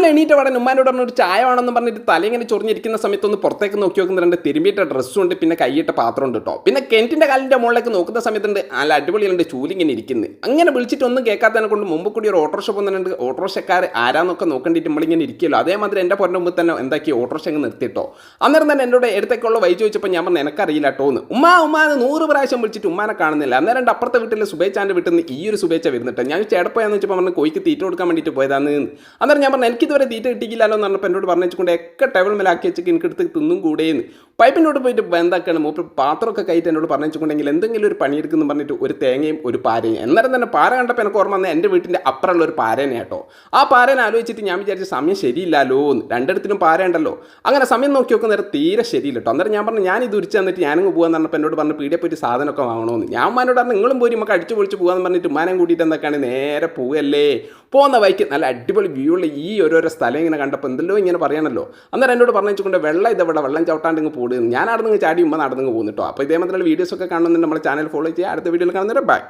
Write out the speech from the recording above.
രാവിലെ എണീറ്റ് പാടാൻ ഉമ്മാനോട് പറഞ്ഞ ഒരു ചായ വേണമെന്ന് പറഞ്ഞിട്ട് തലയിങ്ങനെ ചൊറിഞ്ഞിരിക്കുന്ന സമയത്ത് ഒന്ന് പുറത്തേക്ക് നോക്കി നോക്കുന്നുണ്ട്. തിരുമ്പിയിട്ട ഡ്രസ്സും ഉണ്ട്, പിന്നെ കൈയിട്ട പാത്രം ഉണ്ട് കേട്ടോ. പിന്നെ കിണറ്റിൻ്റെ കാലിൻ്റെ മുകളിലേക്ക് നോക്കുന്ന സമയത്തുണ്ട് നല്ല അടിപൊളിയുണ്ട് ചൂലിങ്ങനെ ഇരിക്കുന്നത്. അങ്ങനെ വിളിച്ചിട്ട് ഒന്നും കേൾക്കാത്തതിനെ കൊണ്ട് മുമ്പ് കൂടി ഒരു ഓട്ടോറിക്ഷ പോകുന്നുണ്ട്. ഓട്ടോറിക്ഷക്കാർ ആരാന്നൊക്കെ നോക്കേണ്ടിയിട്ട് നമ്മളിങ്ങനെ ഇരിക്കുമല്ലോ. അതേമാതിരി എൻ്റെ പുറൻ്റെ മുമ്പ് തന്നെ എന്താക്കി ഓട്ടോറിക്ഷ അങ്ങ് നിർത്തിയിട്ടോ. അന്നേരം തന്നെ എന്നോട് എടുത്തേക്കുള്ള വഴി ചോദിച്ചപ്പോൾ ഞാൻ പറഞ്ഞു എനിക്കറിയില്ല കേട്ടോ എന്ന്. ഉമ്മാന്ന് 100 പ്രാവശ്യം വിളിച്ചിട്ട് ഉമ്മാനെ കാണുന്നില്ല. അന്നേരം അപ്പുറത്തെ വീട്ടിലെ സുബേച്ചാൻ്റെ വീട്ടിൽ നിന്ന് ഈ ഒരു സുബേച്ച വരുന്നിട്ട് ഞാൻ ചേട്ടപ്പോയാന്ന് വെച്ചപ്പോൾ പറഞ്ഞു കോഴിക്ക് തീറ്റ കൊടുക്കാൻ വേണ്ടിയിട്ട് പോയതാന്ന്. അന്നേരം ഞാൻ പറഞ്ഞു എനിക്കിതുവരെ തീറ്റ കിട്ടിയില്ലല്ലോ എന്ന് പറഞ്ഞപ്പോൾ എന്നോട് പറഞ്ഞുകൊണ്ട് ഒക്കെ ടേബിൾ മേലാക്കി വെച്ചിട്ട് എനിക്കെടുത്ത് തിന്നും കൂടെയെന്ന്. പൈപ്പിനോട് പോയിട്ട് എന്താക്കാണ് മൂപ്പർ പാത്രമൊക്കെ കയറ്റി എന്നോട് പറഞ്ഞുകൊണ്ടെങ്കിൽ എന്തെങ്കിലും ഒരു പണിയെടുക്കുന്നു പറഞ്ഞിട്ട് ഒരു തേങ്ങയും ഒരു പാരയും. അന്നേരം തന്നെ പാര കണ്ടപ്പോൾ എനിക്ക് ഓർമ്മ വന്നത് എൻ്റെ വീട്ടിൻ്റെ അപ്പുറമുള്ള ഒരു പാരേനെ കേട്ടോ. ആ പാരേനെ ആലോചിച്ചിട്ട് ഞാൻ വിചാരിച്ച സമയം ശരിയില്ലല്ലോ എന്ന്. രണ്ടിടത്തിനും പാര ഉണ്ടല്ലോ. അങ്ങനെ സമയം നോക്കി നോക്കുന്ന നേരം തീരെ ശരിയില്ല കേട്ടോ. അന്നേരം ഞാൻ പറഞ്ഞു ഞാൻ ഇത് ഉരിച്ച് തന്നിട്ട് ഞാനങ്ങ് പോകാന്ന് പറഞ്ഞപ്പോൾ എന്നോട് പറഞ്ഞു പീടിയെ പോയിട്ട് സാധനമൊക്കെ വാങ്ങണമെന്ന്. ഞാൻ ഉമ്മാനോട് പറഞ്ഞു നിങ്ങളും പോയി നമുക്ക് അടിച്ചു പൊളിച്ച് പോകാമെന്ന് പറഞ്ഞിട്ട് ഉമ്മാനം കൂട്ടിയിട്ട് എന്തൊക്കെയാണ് നേരെ പോവുകയല്ലേ. പോകുന്ന വഴിക്ക് നല്ല അടിപൊളി വ്യൂ ഉള്ള ഈ ഓരോരോ സ്ഥലം ഇങ്ങനെ കണ്ടപ്പോൾ എന്തെല്ലോ ഇങ്ങനെ പറയാനല്ലോ. അന്നേരം എന്നോട് പറഞ്ഞു വെള്ളം ഇതെവിടെ വെള്ളം ചവിട്ടാണ്ടിങ്ങ് പോടുന്നു. ഞാൻ അവിടെ നിന്ന് ചാടി ഉമ്മ നടന്നു പോകുന്നു കേട്ടോ. അപ്പോൾ ഇതേമാതിരിയുള്ള വീഡിയോസൊക്കെ കാണുന്നുണ്ട്. നമ്മുടെ ചാനൽ ഫോളോ ചെയ്യുക. അടുത്ത വീഡിയോയിൽ കാണുന്നവരെ ബൈ.